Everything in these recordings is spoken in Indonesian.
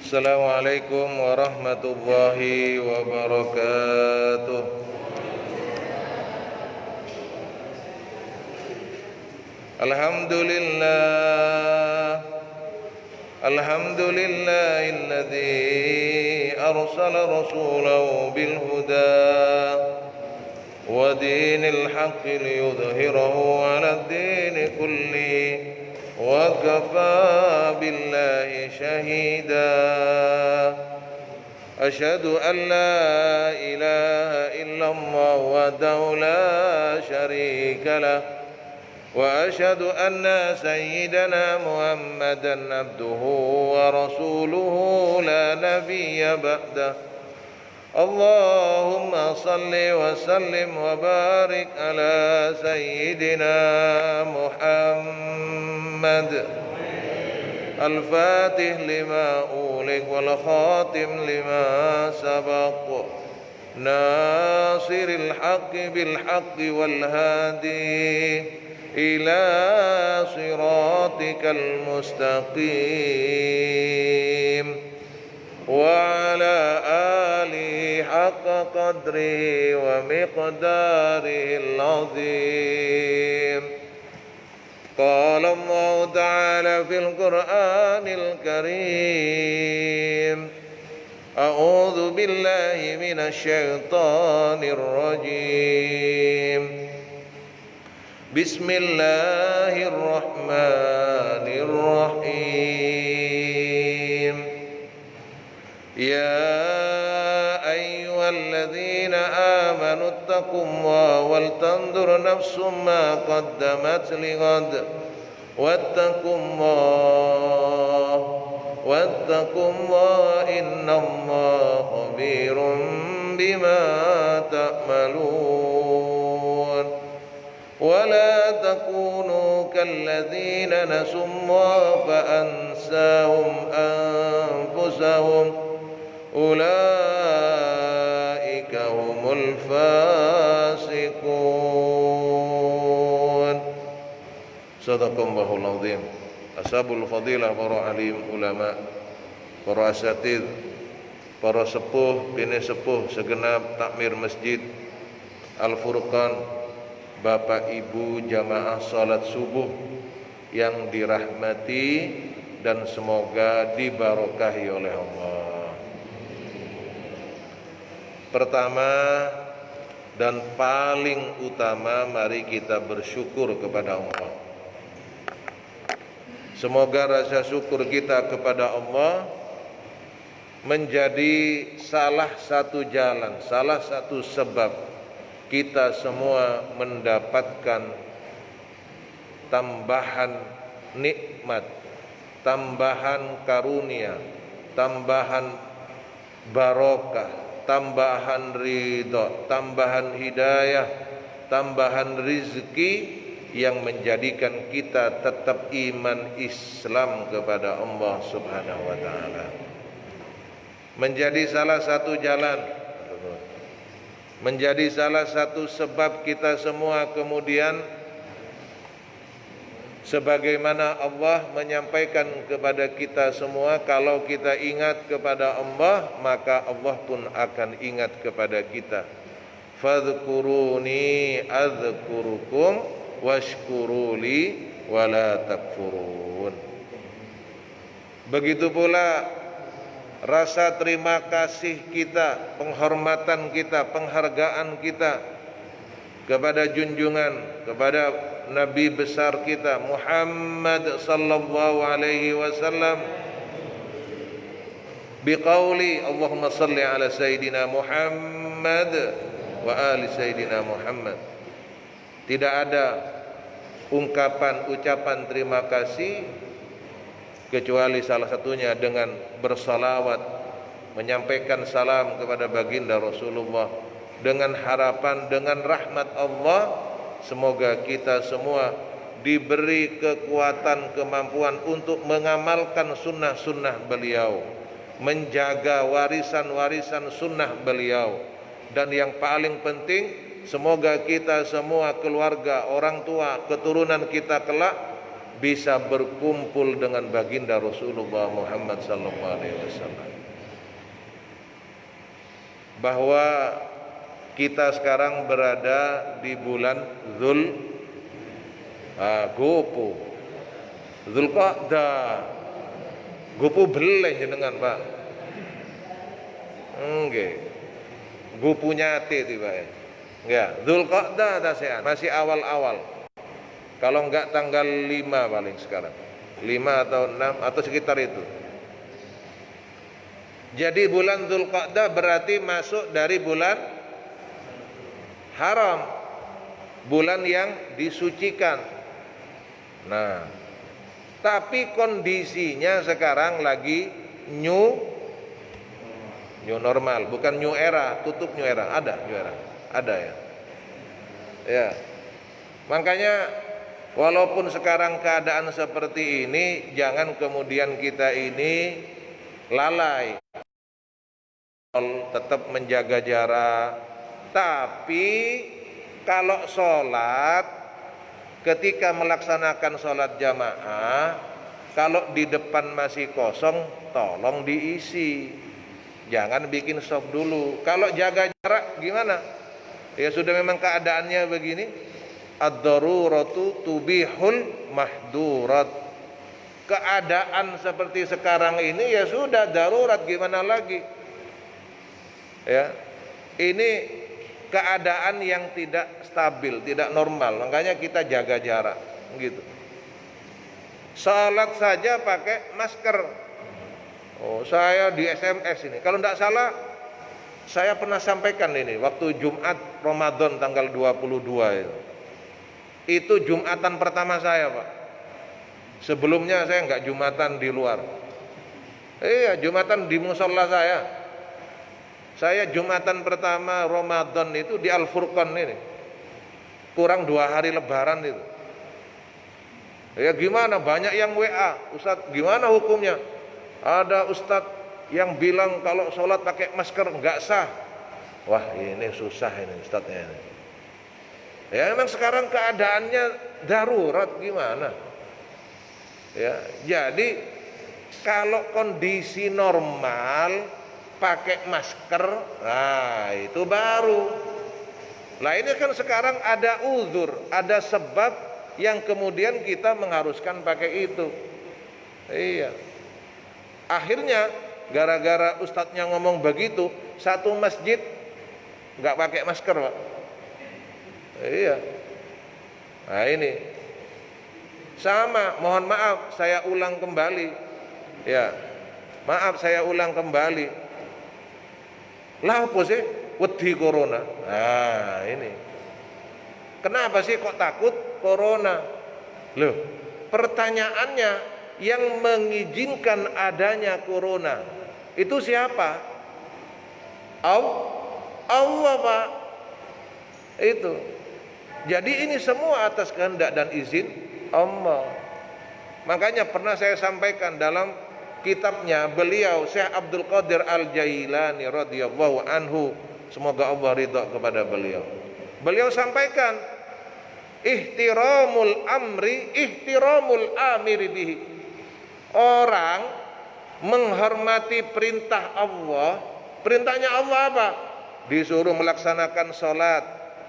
Assalamualaikum warahmatullahi wabarakatuh. Alhamdulillahilladzi arsala rasulahu bil huda wa dinil haqqi liyudhhirahu 'alad dini kulli wa kafaa billahi shahida. Asyhadu an la ilaha illallah wahdahu la syarika lah wa asyhadu anna sayyidana Muhammadan abduhu wa rasuluhu la nabiyya ba'dah. Allahumma salli wa sallim wa barik ala sayyidina Muhammad al-fatih lima ulik wal khatim lima sabaq nasiril haqqi bil haqqi wal hadi ila siratikal mustaqim wa ala alihi haqqa qadrihi wa miqdarihil azim. Qala Allah ta'ala fil Qur'anil Karim, a'udzu billahi minasy syaithanir rajim. Bismillahirrahmanirrahim. Ya ayyuhalladzina amanu ittaqullaha wal tanzur nafsum ma qaddamat lighad wattaqullaha innallaha khabirum bima ta'malun. ولا تكونوا كالذين نسوا الله فأنساهم أنفسهم أولئك هم الفاسقون. Sadaqallahul azim. Ashabul fadilah, para alim ulama, para asatidz, para sepuh, bini sepuh segenap takmir masjid Al-Furqan, Bapak Ibu jamaah salat subuh yang dirahmati dan semoga dibarokahi oleh Allah. Pertama dan paling utama, mari kita bersyukur kepada Allah. Semoga rasa syukur kita kepada Allah menjadi salah satu jalan, salah satu sebab kita semua mendapatkan tambahan nikmat, tambahan karunia, tambahan barokah, tambahan ridha, tambahan hidayah, tambahan rizki yang menjadikan kita tetap iman Islam kepada Allah Subhanahu wa taala. Menjadi salah satu jalan, menjadi salah satu sebab kita semua kemudian, sebagaimana Allah menyampaikan kepada kita semua, kalau kita ingat kepada Allah maka Allah pun akan ingat kepada kita. Fadhkuruni adzkurukum washkuruli wala takfurun. Begitu pula rasa terima kasih kita, penghormatan kita, penghargaan kita kepada junjungan, kepada Nabi besar kita Muhammad sallallahu alaihi wasallam, biqauli Allahumma salli ala sayyidina Muhammad wa ali sayyidina Muhammad. Tidak ada ucapan terima kasih kecuali salah satunya dengan bersalawat, menyampaikan salam kepada baginda Rasulullah, dengan harapan, dengan rahmat Allah, semoga kita semua diberi kekuatan, kemampuan untuk mengamalkan sunnah-sunnah beliau, menjaga warisan-warisan sunnah beliau, dan yang paling penting, semoga kita semua, keluarga, orang tua, keturunan kita kelak bisa berkumpul dengan baginda Rasulullah Muhammad sallallahu alaihi wasallam. Bahwa kita sekarang berada di bulan Zulqa'dah. Gopo beleh jenengan, Pak. Nggih. Gopo nyate tiba ya. Enggak, Zulqa'dah tasean, masih awal-awal. Kalau enggak tanggal 5 paling sekarang. 5 atau 6 atau sekitar itu. Jadi bulan Zulqa'dah berarti masuk dari bulan haram. Bulan yang disucikan. Nah, tapi kondisinya sekarang lagi new normal, bukan new era, tutup new era. Ada new era, ada ya. Ya, makanya walaupun sekarang keadaan seperti ini, jangan kemudian kita ini lalai, tetap menjaga jarak. Tapi kalau sholat, ketika melaksanakan sholat jamaah, kalau di depan masih kosong, tolong diisi. Jangan bikin stop dulu. Kalau jaga jarak gimana? Ya sudah memang keadaannya begini. Ad-daruratu tubihul mahdurat. Keadaan seperti sekarang ini ya sudah darurat, gimana lagi? Ya. Ini keadaan yang tidak stabil, tidak normal. Makanya kita jaga jarak gitu. Salat saja pakai masker. Oh, saya di SMS ini. Kalau tidak salah, saya pernah sampaikan ini waktu Jumat Ramadan tanggal 22 itu. Itu Jumatan pertama saya, Pak. Sebelumnya saya enggak Jumatan di luar. Iya, Jumatan di musola saya. Saya Jumatan pertama Ramadan itu di Al-Furqan ini. Kurang 2 hari lebaran itu. Ya gimana, banyak yang WA, Ustadz gimana hukumnya? Ada Ustadz yang bilang kalau sholat pakai masker enggak sah. Wah ini susah ini Ustadznya ini. Ya memang sekarang keadaannya darurat, gimana? Ya, jadi kalau kondisi normal pakai masker, nah itu baru. Lah ini kan sekarang ada uzur, ada sebab yang kemudian kita mengharuskan pakai itu. Iya. Akhirnya gara-gara ustadznya ngomong begitu, satu masjid nggak pakai masker, Pak. Iya. Nah ini sama, mohon maaf saya ulang kembali. Ya, maaf saya ulang kembali. Lah apa sih wedi corona? Nah ini kenapa sih kok takut corona? Loh, pertanyaannya, yang mengizinkan adanya corona itu siapa? Allah, Pak. Itu. Jadi ini semua atas kehendak dan izin Allah. Makanya pernah saya sampaikan dalam kitabnya beliau Syekh Abdul Qadir Al-Jailani radhiyallahu anhu, semoga Allah ridha kepada beliau. Beliau sampaikan ihtiramul amiri bihi. Orang menghormati perintah Allah. Perintahnya Allah apa? Disuruh melaksanakan sholat,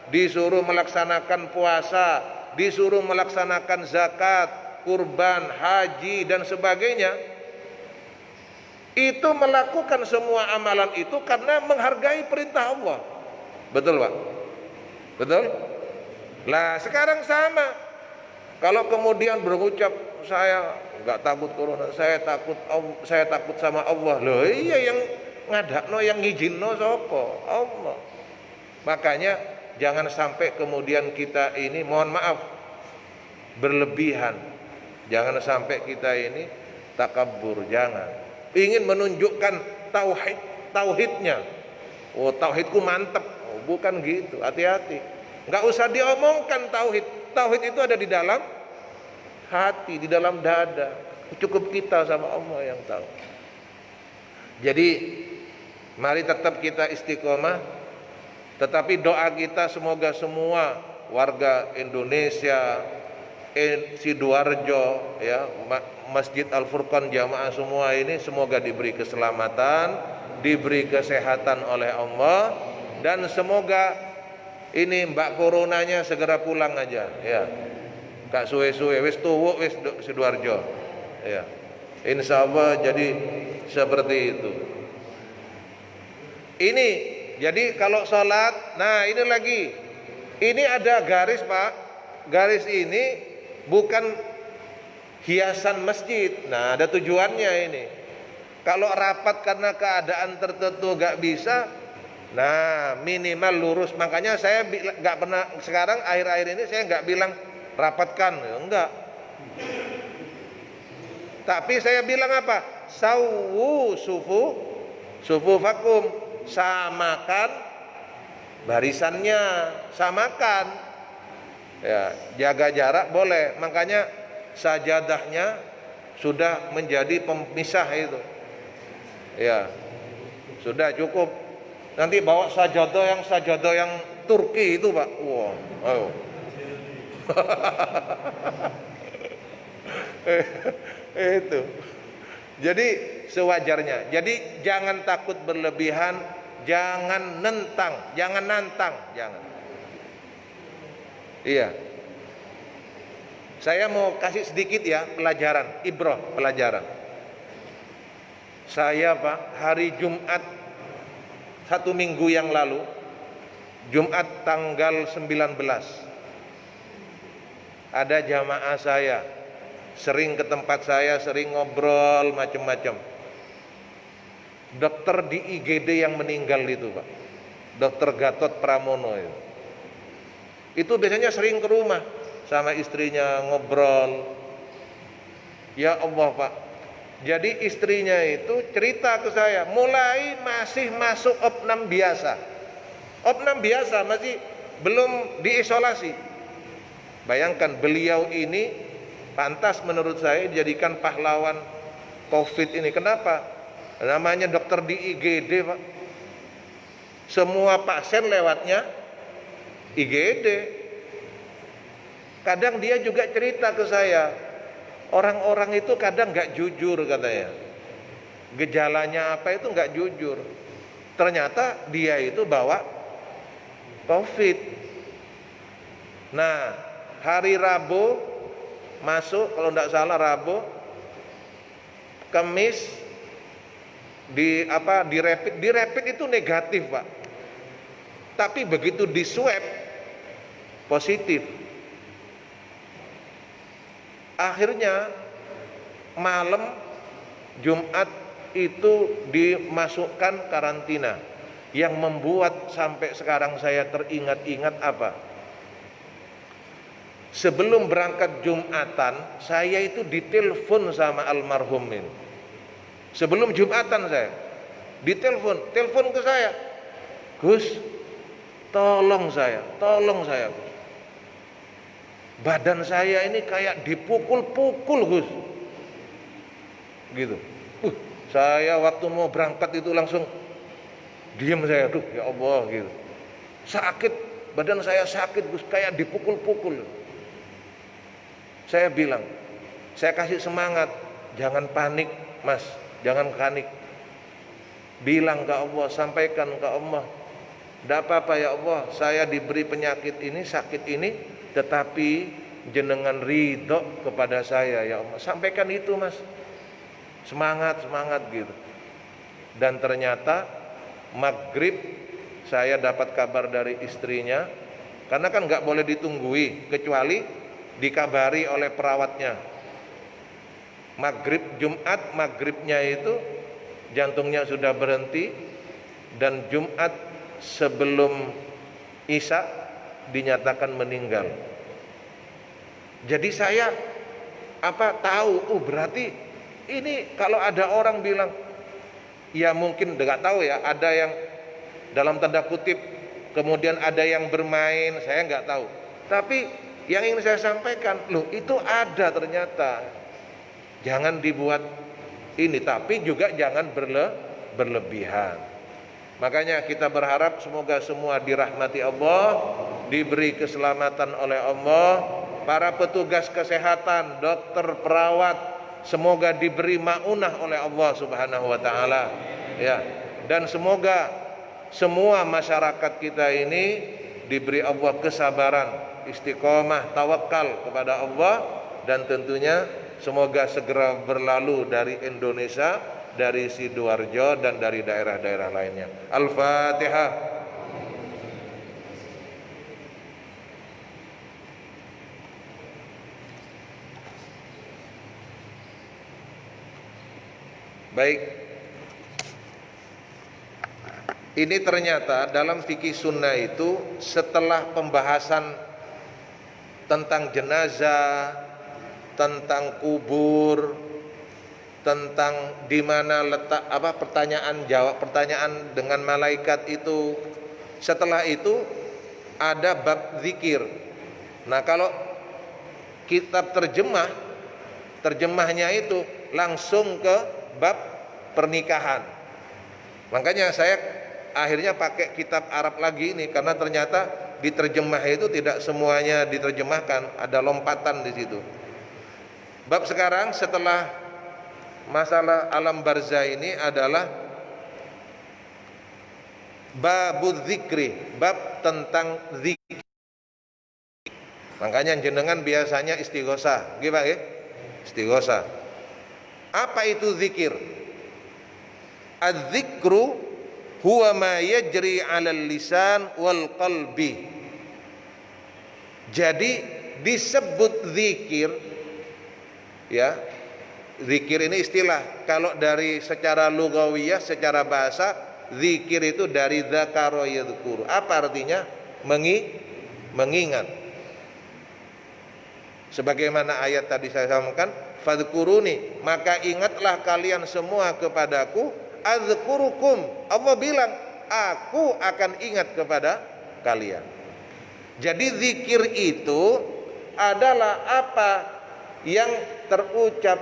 disuruh melaksanakan puasa, disuruh melaksanakan zakat, kurban, haji dan sebagainya. Itu melakukan semua amalan itu karena menghargai perintah Allah. Betul, Pak? Betul? Lah sekarang sama. Kalau kemudian berucap saya enggak takut corona, saya takut sama Allah. Loh iya, yang ngadakno, yang ngizinno sapa? Allah. Makanya jangan sampai kemudian kita ini, mohon maaf, berlebihan. Jangan sampai kita ini takabur, jangan. Ingin menunjukkan tauhidnya. Oh, tauhidku mantep. Oh, bukan gitu, hati-hati. Enggak usah diomongkan tauhid. Tauhid itu ada di dalam hati, di dalam dada. Cukup kita sama Allah yang tahu. Jadi mari tetap kita istiqomah. Tetapi doa kita semoga semua warga Indonesia, Sidoarjo ya, Masjid Al Furqan jamaah semua ini semoga diberi keselamatan, diberi kesehatan oleh Allah, dan semoga ini Mbak Coronanya segera pulang aja ya. Kak suwe-suwe wis tuwuk wis Sidoarjo ya. Insyaallah jadi seperti itu. Ini jadi kalau sholat, nah ini lagi, ini ada garis Pak, garis ini bukan hiasan masjid. Nah ada tujuannya ini. Kalau rapat karena keadaan tertentu gak bisa, nah minimal lurus. Makanya saya gak pernah, sekarang akhir-akhir ini saya gak bilang rapatkan, enggak. Tapi saya bilang apa? Sawu sufu vakum, samakan barisannya, samakan. Ya, jaga jarak boleh. Makanya sajadahnya sudah menjadi pemisah itu. Ya, sudah cukup. Nanti bawa sajadah yang Turki itu Pak. Wow, ayo. Itu. Jadi sewajarnya. Jadi jangan takut berlebihan, jangan nantang, jangan. Iya. Saya mau kasih sedikit ya pelajaran, pelajaran. Saya Pak, hari Jumat 1 minggu yang lalu, Jumat tanggal 19, ada jamaah saya sering ke tempat saya, sering ngobrol macam-macam. Dokter di IGD yang meninggal itu Pak, Dokter Gatot Pramono itu biasanya sering ke rumah sama istrinya ngobrol. Ya Allah Pak, jadi istrinya itu cerita ke saya, mulai masih masuk opnam biasa, masih belum diisolasi. Bayangkan, beliau ini pantas menurut saya dijadikan pahlawan COVID ini. Kenapa? Namanya dokter di IGD Pak, semua pasien lewatnya IGD. Kadang dia juga cerita ke saya, orang-orang itu kadang gak jujur katanya. Gejalanya apa itu gak jujur. Ternyata dia itu bawa COVID. Nah, hari Rabu masuk, kalau gak salah Rabu, Kamis di rapid itu negatif Pak. Tapi begitu di swab positif. Akhirnya malam Jumat itu dimasukkan karantina. Yang membuat sampai sekarang saya teringat-ingat apa? Sebelum berangkat Jumatan, saya itu ditelepon sama almarhum ini. Sebelum Jumatan saya telepon ke saya, Gus, tolong saya Gus. Badan saya ini kayak dipukul-pukul Gus, gitu. Saya waktu mau berangkat itu langsung diam saya, aduh ya Allah gitu. Sakit, badan saya sakit Gus, kayak dipukul-pukul. Saya bilang, saya kasih semangat, jangan panik Mas, jangan panik. Bilang ke Allah, sampaikan ke Allah, tidak apa-apa ya Allah, saya diberi penyakit ini, sakit ini, tetapi jenengan ridho kepada saya ya Allah. Sampaikan itu Mas, semangat gitu. Dan ternyata maghrib saya dapat kabar dari istrinya, karena kan nggak boleh ditunggui kecuali dikabari oleh perawatnya. Maghrib Jumat, maghribnya itu jantungnya sudah berhenti, dan Jumat sebelum Isya dinyatakan meninggal. Jadi saya tahu, berarti ini kalau ada orang bilang, ya mungkin nggak tahu ya, ada yang dalam tanda kutip, kemudian ada yang bermain, saya nggak tahu. Tapi yang ingin saya sampaikan, loh itu ada ternyata. Jangan dibuat ini, tapi juga jangan berlebihan. Makanya kita berharap semoga semua dirahmati Allah, diberi keselamatan oleh Allah, para petugas kesehatan, dokter, perawat, semoga diberi maunah oleh Allah Subhanahu wa taala, ya. Dan semoga semua masyarakat kita ini diberi Allah kesabaran, istiqomah, tawakal kepada Allah, dan tentunya semoga segera berlalu dari Indonesia, dari Sidoarjo dan dari daerah-daerah lainnya. Al-Fatihah. Baik, ini ternyata dalam fikih sunnah itu setelah pembahasan tentang jenazah, tentang kubur, tentang di mana letak pertanyaan jawab pertanyaan dengan malaikat itu, setelah itu ada bab zikir. Nah, kalau kitab terjemahnya itu langsung ke bab pernikahan. Makanya saya akhirnya pakai kitab Arab lagi ini, karena ternyata diterjemah itu tidak semuanya diterjemahkan, ada lompatan di situ. Bab sekarang setelah masalah alam barzah ini adalah babul zikri, bab tentang zikir. Makanya jenengan biasanya istighosah, gimana ya? Istighosah. Apa itu zikir? Az-zikru huwa ma yajri 'alal lisan wal qalbi. Jadi disebut zikir, ya. Zikir ini istilah. Kalau dari secara lugawiyah, secara bahasa, zikir itu dari dzakara yadzkuru. Apa artinya? Mengingat. Sebagaimana ayat tadi saya sampaikan, fadhkuruni, maka ingatlah kalian semua kepadaku, adzkurukum. Allah bilang, aku akan ingat kepada kalian. Jadi zikir itu adalah apa yang terucap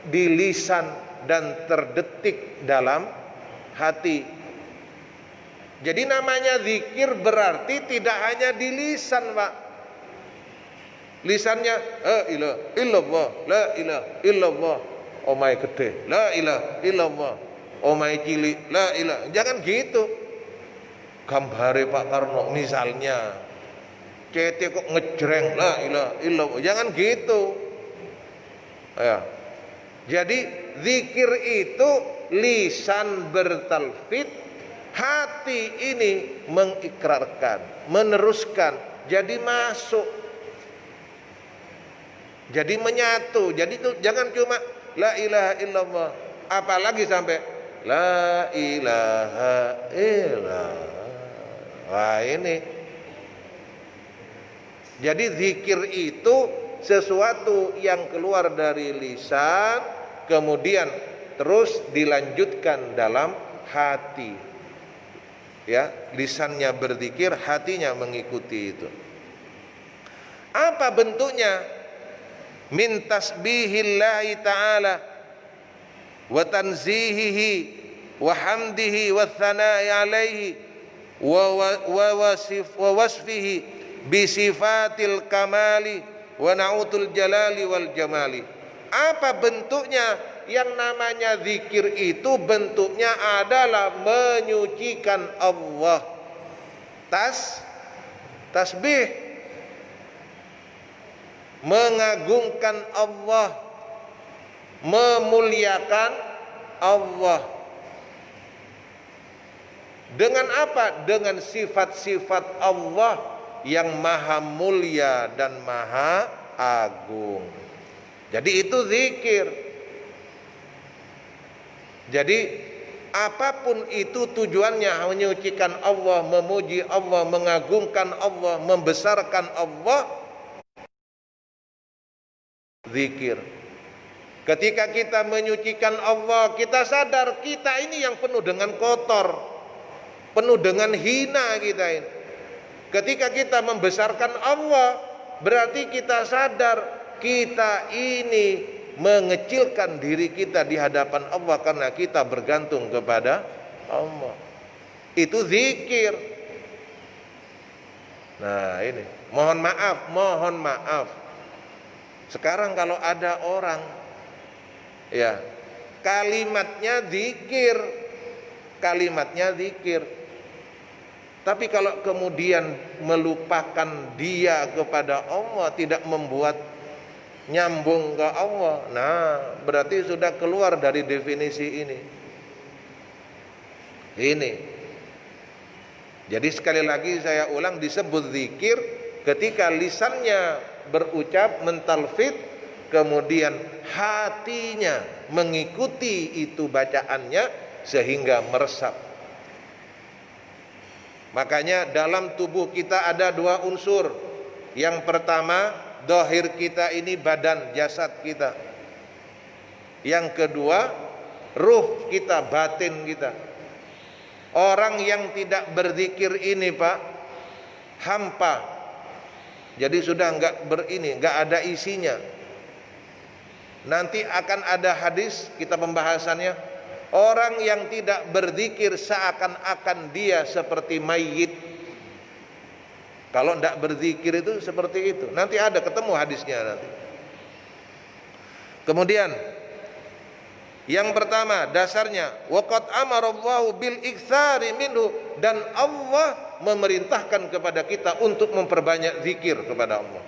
di lisan dan terdetik dalam hati. Jadi namanya zikir berarti tidak hanya di lisan, Pak. Lisannya la ilaha illallah, la ilaha illallah, omai gede, la ilaha illallah, omai cilik, la ilaha. Jangan gitu. Gambare Pak Karno misalnya, CT kok ngejreng, la ilaha illallah. Jangan gitu. Ya. Jadi zikir itu lisan bertalfid, hati ini mengikrarkan, meneruskan, jadi masuk, jadi menyatu. Jadi itu jangan cuma la ilaha illallah, apalagi sampai la ilaha illallah. Wah, ini. Jadi zikir itu sesuatu yang keluar dari lisan, kemudian terus dilanjutkan dalam hati. Ya, lisannya berzikir, hatinya mengikuti itu. Apa bentuknya? Min tasbihillahi ta'ala wa tanzihihi wa hamdihi wa thana'i alaihi wa wasfihi bi sifatil kamali wa na'utul jalali wal jamali. Apa bentuknya? Yang namanya zikir itu bentuknya adalah menyucikan Allah. Tasbih, mengagungkan Allah, memuliakan Allah. Dengan apa? Dengan sifat-sifat Allah yang maha mulia dan maha agung. Jadi itu zikir. Jadi apapun itu tujuannya menyucikan Allah, memuji Allah, mengagungkan Allah, membesarkan Allah, zikir. Ketika kita menyucikan Allah, kita sadar kita ini yang penuh dengan kotor, penuh dengan hina kita ini. Ketika kita membesarkan Allah, berarti kita sadar kita ini mengecilkan diri kita di hadapan Allah karena kita bergantung kepada Allah. Itu zikir. Nah, ini mohon maaf Sekarang kalau ada orang, ya, kalimatnya zikir, tapi kalau kemudian melupakan dia kepada Allah, tidak membuat nyambung ke Allah, nah berarti sudah keluar dari definisi ini. Jadi sekali lagi saya ulang, disebut zikir ketika lisannya berucap, mentalfid, kemudian hatinya mengikuti itu bacaannya sehingga meresap. Makanya dalam tubuh kita ada dua unsur. Yang pertama, zahir kita ini badan, jasad kita. Yang kedua, ruh kita, batin kita. Orang yang tidak berzikir ini, Pak, hampa. Jadi sudah enggak ada isinya. Nanti akan ada hadis, kita pembahasannya. Orang yang tidak berzikir seakan-akan dia seperti mayit. Kalau tidak berzikir itu seperti itu. Nanti ada ketemu hadisnya nanti. Kemudian yang pertama, dasarnya waqad amarallahu bil iktsari minhu, dan Allah memerintahkan kepada kita untuk memperbanyak zikir kepada Allah.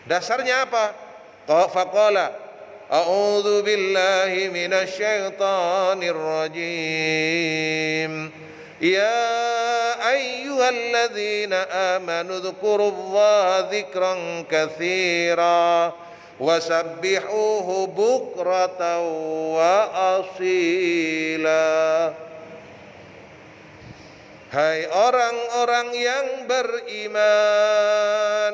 Dasarnya apa? Faqala a'udzu billahi minasy syaithanir rajim. Ya ayyuhalladzina amanu dzkurullaha dzikran katsira wasabbihuhu bukratan wa asila. Hai orang-orang yang beriman,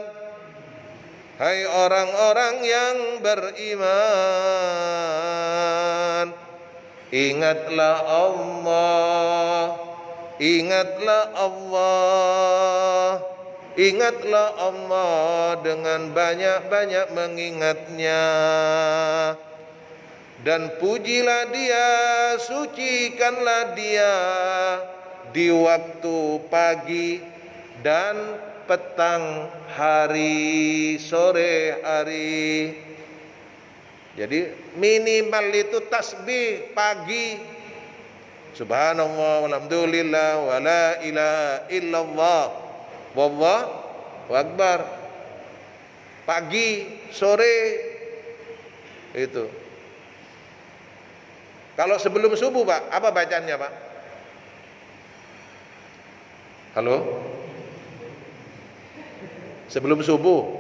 hai orang-orang yang beriman, ingatlah Allah, ingatlah Allah, ingatlah Allah dengan banyak-banyak mengingatnya. Dan pujilah dia, sucikanlah dia di waktu pagi dan petang hari, sore hari. Jadi minimal itu tasbih pagi, subhanallah walhamdulillah wa la ilaha illallah wallahu akbar, pagi sore itu. Kalau sebelum subuh, Pak, apa bacaannya, Pak? Halo? Sebelum subuh.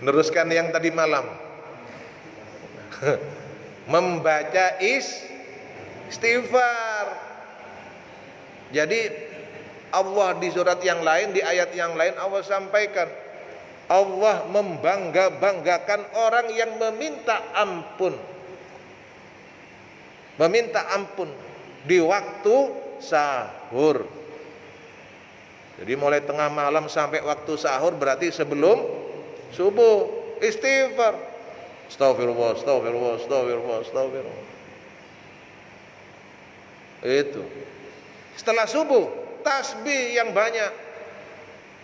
Neruskan yang tadi malam. Membaca istighfar. Jadi Allah di surat yang lain, di ayat yang lain Allah sampaikan, Allah membangga-banggakan orang yang meminta ampun. Meminta ampun di waktu sahur. Jadi mulai tengah malam sampai waktu sahur berarti sebelum subuh, istighfar. Astagfirullah, astagfirullah, astagfirullah, astagfirullah. Itu. Setelah subuh, tasbih yang banyak.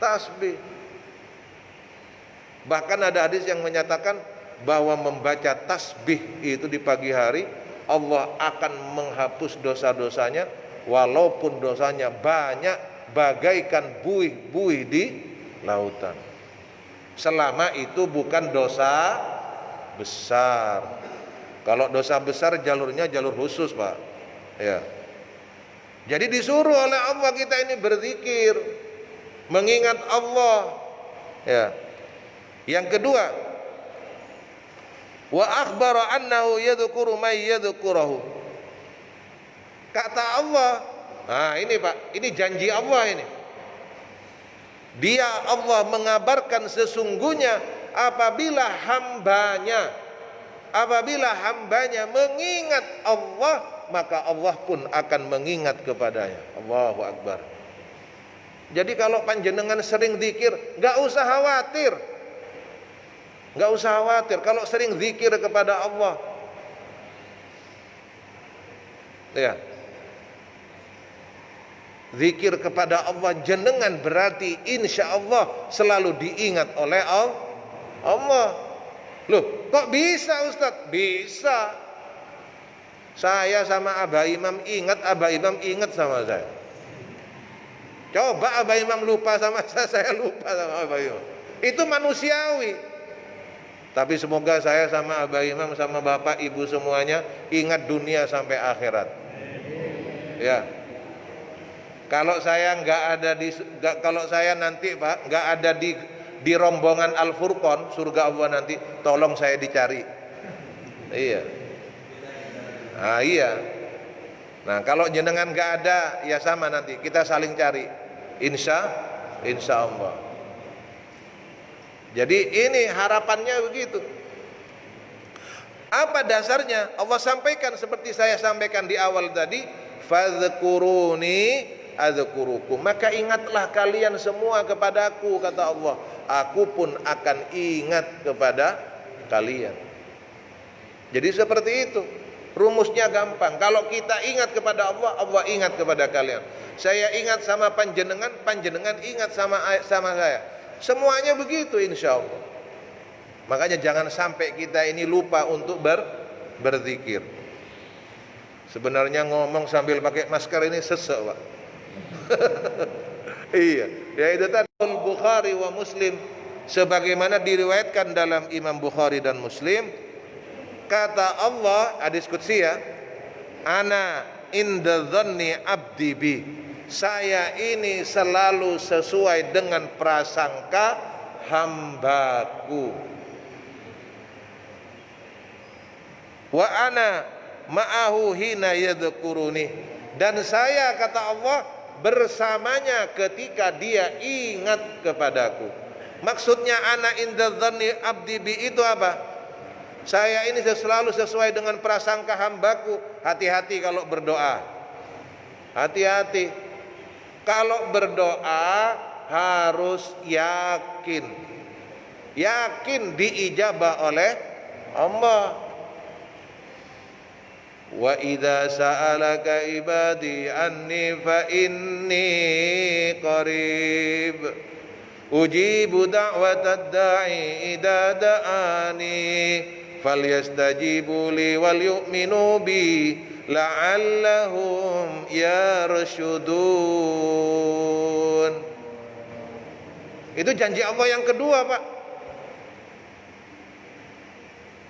Tasbih. Bahkan ada hadis yang menyatakan bahwa membaca tasbih itu di pagi hari, Allah akan menghapus dosa-dosanya walaupun dosanya banyak bagaikan buih-buih di lautan. Selama itu bukan dosa besar. Kalau dosa besar jalurnya jalur khusus, Pak. Ya. Jadi disuruh oleh Allah kita ini berzikir, mengingat Allah. Ya. Yang kedua, wa akhbara annahu yadhkuru may yadhkuruhu. Kata Allah, nah ini Pak, ini janji Allah ini. Dia Allah mengabarkan sesungguhnya apabila hambanya mengingat Allah, maka Allah pun akan mengingat kepadanya. Allahu Akbar. Jadi kalau panjenengan sering zikir, enggak usah khawatir. Enggak usah khawatir kalau sering zikir kepada Allah. Ya. Zikir kepada Allah jenengan berarti insya Allah selalu diingat oleh Allah. Loh, kok bisa Ustadz? Bisa. Saya sama Abah Imam ingat, Abah Imam ingat sama saya. Coba Abah Imam lupa sama saya lupa sama Abah Imam. Itu manusiawi. Tapi semoga saya sama Abah Imam, sama Bapak Ibu semuanya ingat dunia sampai akhirat. Ya. Kalau saya kalau saya nanti Pak nggak ada di rombongan Al Furqan surga Allah nanti, tolong saya dicari. Iya. Nah, iya. Nah, kalau jenengan nggak ada ya sama nanti kita saling cari. Insya Allah. Jadi ini harapannya begitu. Apa dasarnya? Allah sampaikan seperti saya sampaikan di awal tadi, fadhkuruni adzkurukum. Maka ingatlah kalian semua kepadaku, kata Allah. Aku pun akan ingat kepada kalian. Jadi seperti itu. Rumusnya gampang. Kalau kita ingat kepada Allah, Allah ingat kepada kalian. Saya ingat sama panjenengan, panjenengan ingat sama saya. Semuanya begitu insya Allah. Makanya jangan sampai kita ini lupa untuk berzikir. Sebenarnya ngomong sambil pakai masker ini sesek, Pak. Iya, ya itu tadi Bukhari wa Muslim, sebagaimana diriwayatkan dalam Imam Bukhari dan Muslim, kata Allah, hadis qudsi ya, ana inda dhanni abdi bi, saya ini selalu sesuai dengan prasangka hambaku. Wa ana ma'ahu hina yadhkuruni, dan saya, kata Allah, bersamanya ketika dia ingat kepadaku. Maksudnya ana inda dhanni abdi bi itu apa? Saya ini selalu sesuai dengan prasangka hambaku. Hati-hati kalau berdoa. Hati-hati. Kalau berdoa harus yakin. Yakin diijabah oleh Allah. Wa idza sa'alaka ibadi anni fa inni qarib ujibu da'watad da'i idza da'ani falyastajibu li wal yu'minu bi la'allahum yarshudun. Itu janji Allah yang kedua, Pak.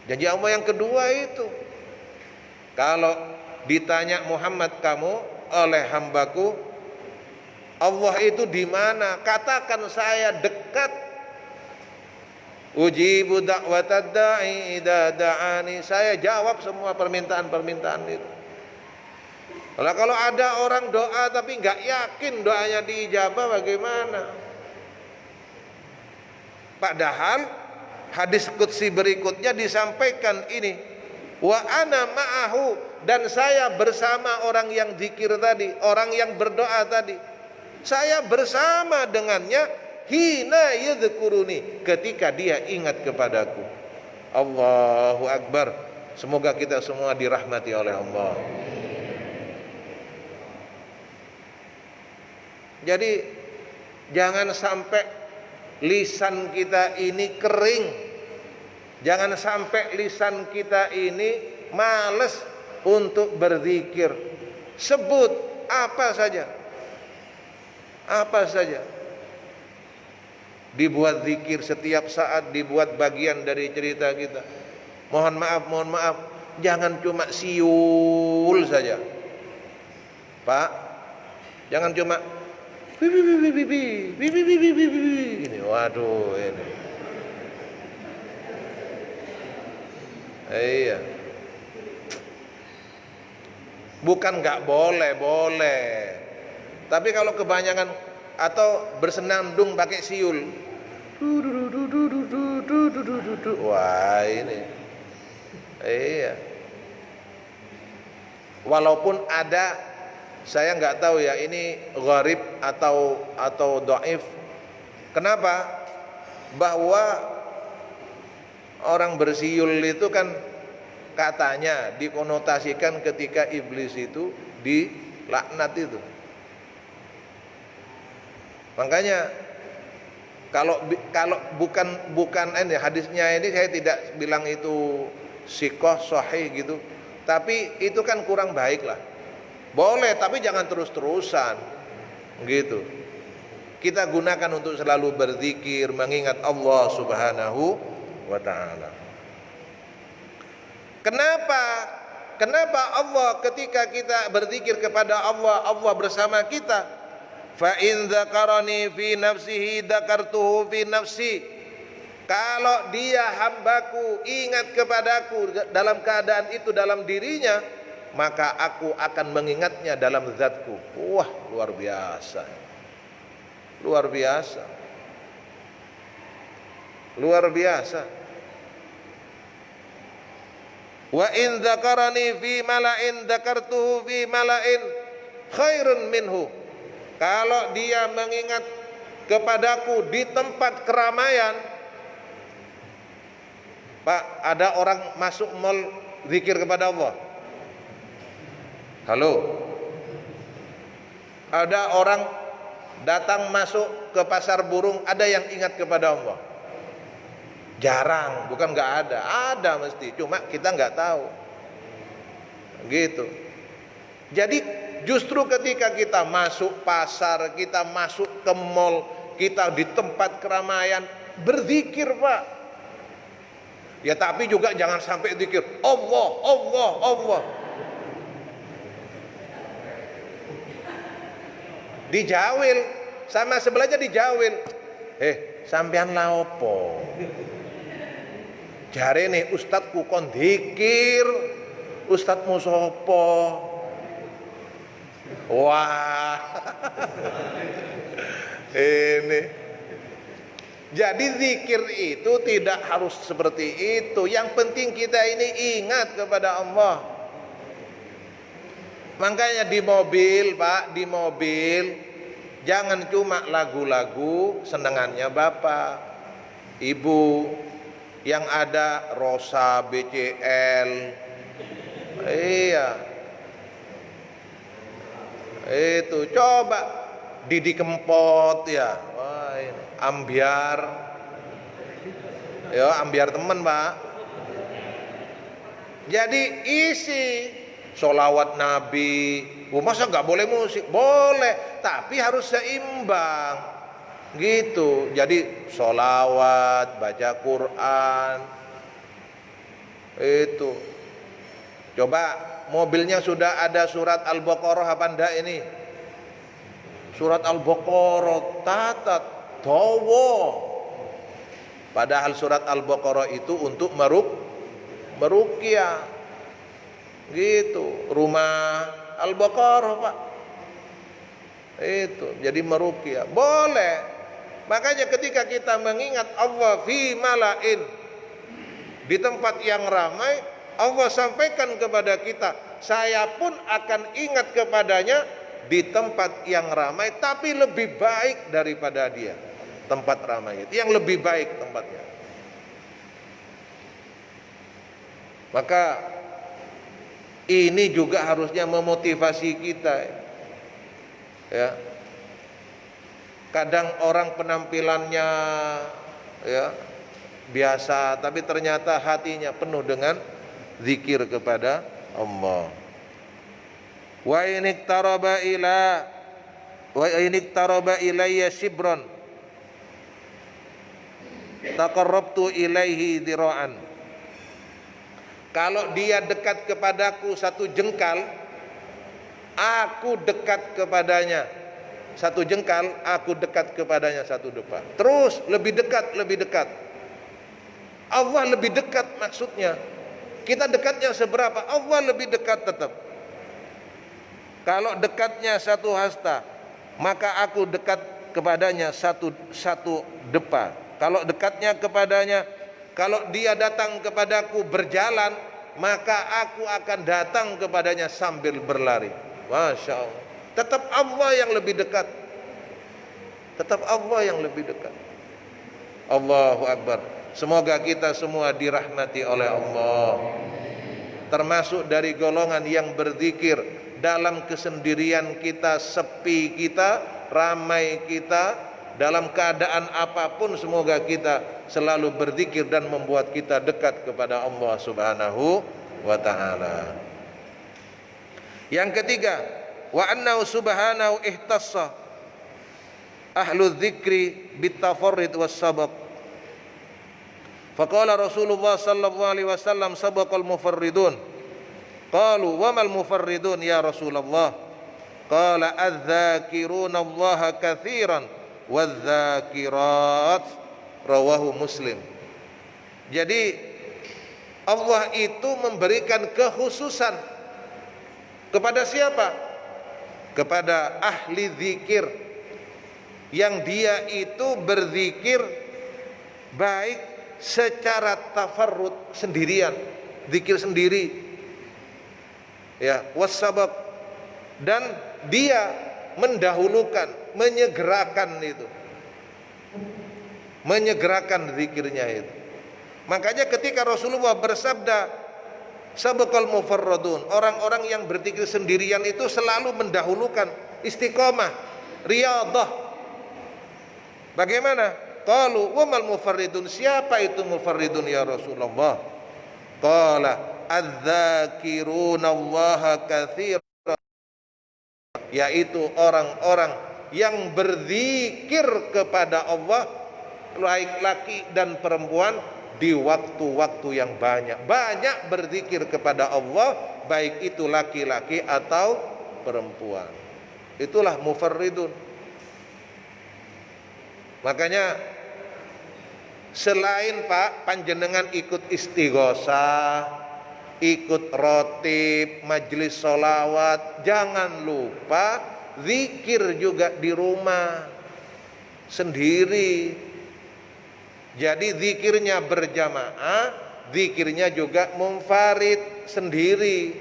Janji Allah yang kedua itu, kalau ditanya Muhammad, kamu oleh hambaku, Allah itu di mana? Katakan saya dekat. Ujibu da'watad da'i idza da'ani, saya jawab semua permintaan-permintaan itu. Kalau ada orang doa tapi nggak yakin doanya diijabah, bagaimana? Padahal hadis qudsi berikutnya disampaikan ini, wa ana ma'ahu, dan saya bersama orang yang zikir tadi, orang yang berdoa tadi. Saya bersama dengannya hina yadhkuruni, ketika dia ingat kepadaku. Allahu Akbar. Semoga kita semua dirahmati oleh Allah. Jadi jangan sampai lisan kita ini kering. Jangan sampai lisan kita ini malas untuk berzikir. Sebut apa saja. Apa saja. Dibuat zikir setiap saat, dibuat bagian dari cerita kita. Mohon maaf, jangan cuma siul saja. Pak, jangan cuma ini, waduh ini. Iya. Bukan nggak boleh, boleh. Tapi kalau kebanyakan atau bersenandung pakai siul, wah ini, iya. Walaupun ada, saya nggak tahu ya ini gharib atau dhaif. Kenapa? Bahwa orang bersiul itu kan katanya dikonotasikan ketika iblis itu dilaknat itu. Makanya kalau bukan ini hadisnya ini, saya tidak bilang itu sikoh sahih gitu, tapi itu kan kurang baik lah. Boleh, tapi jangan terus-terusan gitu. Kita gunakan untuk selalu berzikir, mengingat Allah Subhanahu wa ta'ala. Kenapa Allah ketika kita berzikir kepada Allah, Allah bersama kita? Fa in dzakarani fi nafsihi dzakartuhu fi nafsi. Kalau dia hambaku ingat kepadaku dalam keadaan itu dalam dirinya, maka aku akan mengingatnya dalam zatku. Wah, luar biasa. Luar biasa. Luar biasa. Wa in dzakarani fi mala'in dzakartuhu fi mala'in khairun minhu. Kalau dia mengingat kepadaku di tempat keramaian, Pak, ada orang masuk mall zikir kepada Allah. Halo. Ada orang datang masuk ke pasar burung, ada yang ingat kepada Allah. Jarang, bukan nggak ada, ada mesti, cuma kita nggak tahu. Gitu. Jadi justru ketika kita masuk pasar, kita masuk ke mall, kita di tempat keramaian, berzikir Pak. Ya tapi juga jangan sampai zikir Allah, Allah, Allah. Dijawil, sama sebelahnya dijawil. Sampean laopo? Jare nih ustadku kon zikir, ustadmu sopo? Wah, ini. Jadi zikir itu tidak harus seperti itu. Yang penting kita ini ingat kepada Allah. Makanya di mobil, Pak, di mobil jangan cuma lagu-lagu senengannya Bapak, Ibu, yang ada Rosa, BCL. Iya. Itu coba Didi Kempot ya. Wah, ini. Ambiar. Ya, ambiar temen Pak. Jadi isi sholawat Nabi. Masa nggak boleh musik? Boleh, tapi harus seimbang. Gitu. Jadi sholawat, baca Quran. Itu. Coba mobilnya sudah ada surat Al-Baqarah apa enggak ini? Surat Al-Baqarah tatat dawa. Padahal surat Al-Baqarah itu untuk meruqyah. Gitu, rumah Al-Baqarah, Pak. Itu, jadi meruqyah. Boleh. Makanya ketika kita mengingat Allah fi mala'in, di tempat yang ramai, Allah sampaikan kepada kita, saya pun akan ingat kepadanya di tempat yang ramai, tapi lebih baik daripada dia. Tempat ramai itu yang lebih baik tempatnya. Maka ini juga harusnya memotivasi kita. Ya. Kadang orang penampilannya ya biasa, tapi ternyata hatinya penuh dengan zikir kepada Allah. Wa iniktaraba ilayya shibran taqarrabtu ilaihi dira'an. Kalau dia dekat kepadaku satu jengkal, aku dekat kepadanya satu jengkal, aku dekat kepadanya satu depa. Terus lebih dekat, lebih dekat. Allah lebih dekat maksudnya. Kita dekatnya seberapa? Allah lebih dekat tetap. Kalau dekatnya satu hasta, maka aku dekat kepadanya satu depa. Kalau dekatnya kepadanya, kalau dia datang kepadaku berjalan, maka aku akan datang kepadanya sambil berlari. Masya Allah. Tetap Allah yang lebih dekat. Tetap Allah yang lebih dekat. Allahu Akbar. Semoga kita semua dirahmati oleh Allah, termasuk dari golongan yang berzikir dalam kesendirian kita, sepi kita, ramai kita, dalam keadaan apapun semoga kita selalu berzikir dan membuat kita dekat kepada Allah Subhanahu wa taala. Yang ketiga, wa annahu subhanahu ihtassa ahlu dzikri bitafarrid was sabaq. Faqala Rasulullah sallallahu alaihi wasallam sabaqal mufarridun. Qalu wa mal mufarridun ya Rasulullah? Qala adz-dzakiruna Allah katsiran wadz-dzakirat, rawahu Muslim. Jadi Allah itu memberikan kekhususan kepada siapa? Kepada ahli zikir, yang dia itu berzikir baik secara tafarrud, sendirian, zikir sendiri, ya, wasabab, dan dia mendahulukan, menyegerakan itu, menyegerakan zikirnya itu. Makanya ketika Rasulullah bersabda sabaqal mufarradun, orang-orang yang berzikir sendirian itu selalu mendahulukan istiqomah, riyadhah. Bagaimana? Qalu wa mal mufarridun, siapa itu mufarridun ya Rasulullah? Qala adz-dzakiruna Allah katsiran, yaitu orang-orang yang berzikir kepada Allah, baik laki dan perempuan, di waktu-waktu yang banyak. Banyak berzikir kepada Allah, baik itu laki-laki atau perempuan. Itulah mufarridun. Makanya selain Pak panjenengan ikut istighosah, ikut rotib, majelis sholawat, jangan lupa zikir juga di rumah sendiri. Jadi zikirnya berjamaah, zikirnya juga munfarid sendiri.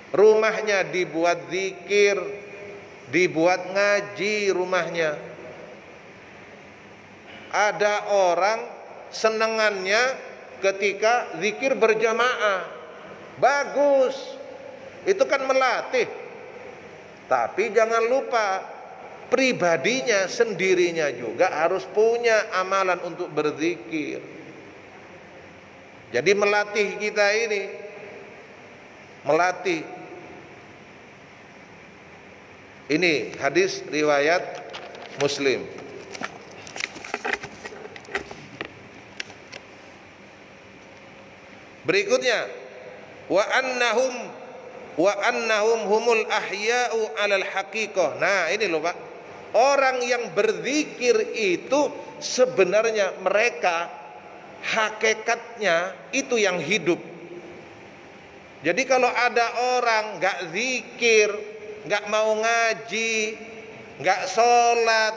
Rumahnya dibuat zikir, dibuat ngaji rumahnya. Ada orang senengannya ketika zikir berjamaah, bagus, itu kan melatih. Tapi jangan lupa pribadinya sendirinya juga harus punya amalan untuk berzikir. Jadi melatih kita ini, melatih. Ini hadis riwayat Muslim. Berikutnya, wa annahum humul ahya'u 'alal haqiqah. Nah, ini loh Pak. Orang yang berzikir itu sebenarnya mereka hakikatnya itu yang hidup. Jadi kalau ada orang enggak zikir, enggak mau ngaji, enggak sholat,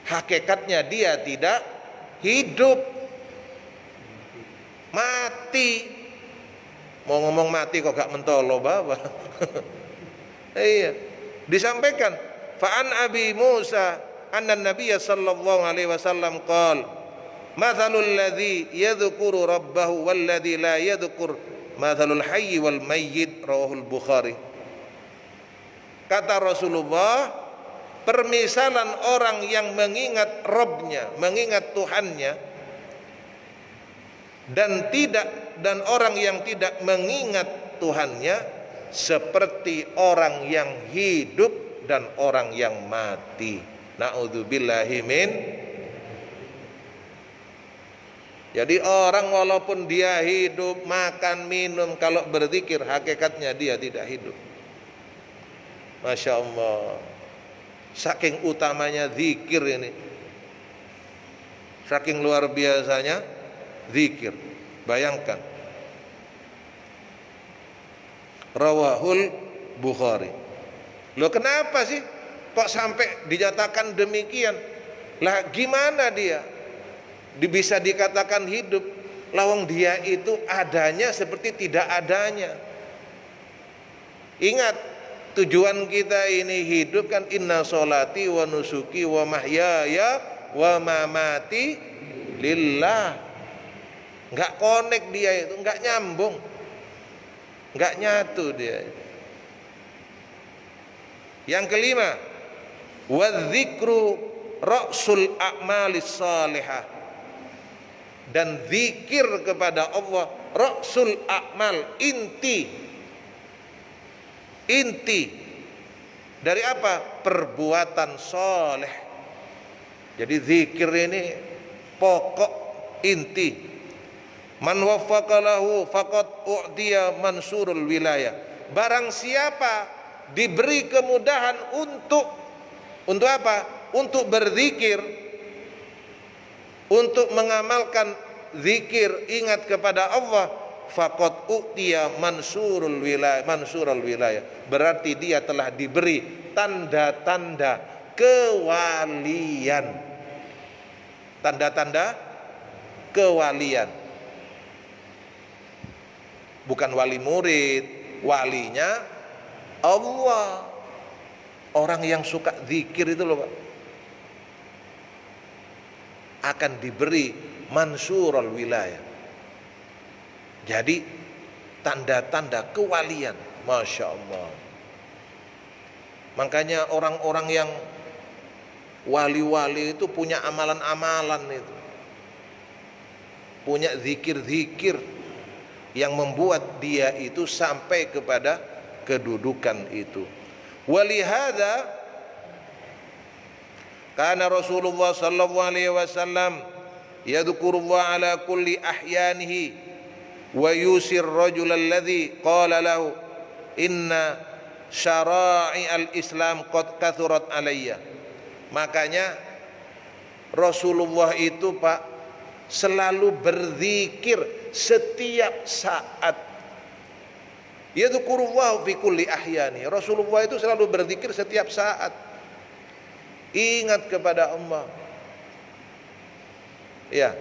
hakikatnya dia tidak hidup, mati. Mau ngomong mati kok gak mentolo bawa. Iya. Disampaikan fa'an Abi Musa anna Nabiy sallallahu alaihi wasallam qala mathalul ladzi yadhkuru rabbahu wal ladzi la yadhkur mathalul hayy wal mayyit, rawahul Bukhari. Kata Rasulullah, permisalan orang yang mengingat Rabbnya, mengingat Tuhannya, dan orang yang tidak mengingat Tuhannya seperti orang yang hidup dan orang yang mati. Na'udzubillahi min. Jadi orang walaupun dia hidup, makan, minum, kalau berzikir hakikatnya dia tidak hidup. Masya Allah. Saking utamanya zikir ini, saking luar biasanya zikir. Bayangkan, rawahul Bukhari. Loh kenapa sih kok sampai dinyatakan demikian? Lah gimana dia bisa dikatakan hidup? Lawang dia itu adanya seperti tidak adanya. Ingat, tujuan kita ini hidup kan inna sholati wa nusuki wa mahyaya wa mamati lillah. Enggak connect dia itu, enggak nyambung, enggak nyatu dia. Yang kelima, wadzikru ra'sul a'malis salihah, dan zikir kepada Allah ra'sul a'mal, inti dari apa? Perbuatan soleh. Jadi zikir ini pokok inti. Man waffaqa lahu faqad u'tiya mansurul wilayah. Barang siapa diberi kemudahan untuk apa? Untuk berzikir, untuk mengamalkan zikir, ingat kepada Allah, faqad u'tiya mansurul wilayah. Berarti dia telah diberi tanda-tanda kewalian. Tanda-tanda kewalian. Bukan wali murid, walinya Allah. Orang yang suka zikir itu loh Pak, akan diberi mansurul wilayah. Jadi tanda-tanda kewalian, Masya Allah. Makanya orang-orang yang wali-wali itu punya amalan-amalan itu, punya zikir-zikir yang membuat dia itu sampai kepada kedudukan itu. Walihada kana Rasulullah sallallahu alaihi wasallam yadhkurullah ala kulli ahyanihi wa yusir rajul alladhi qala lahu inna syara'i al-islam qad kathurat alayya. Makanya Rasulullah itu Pak selalu berzikir setiap saat. Yadhkurullah fi kulli ahyani. Rasulullah itu selalu berzikir setiap saat. Ingat kepada Allah. Ya,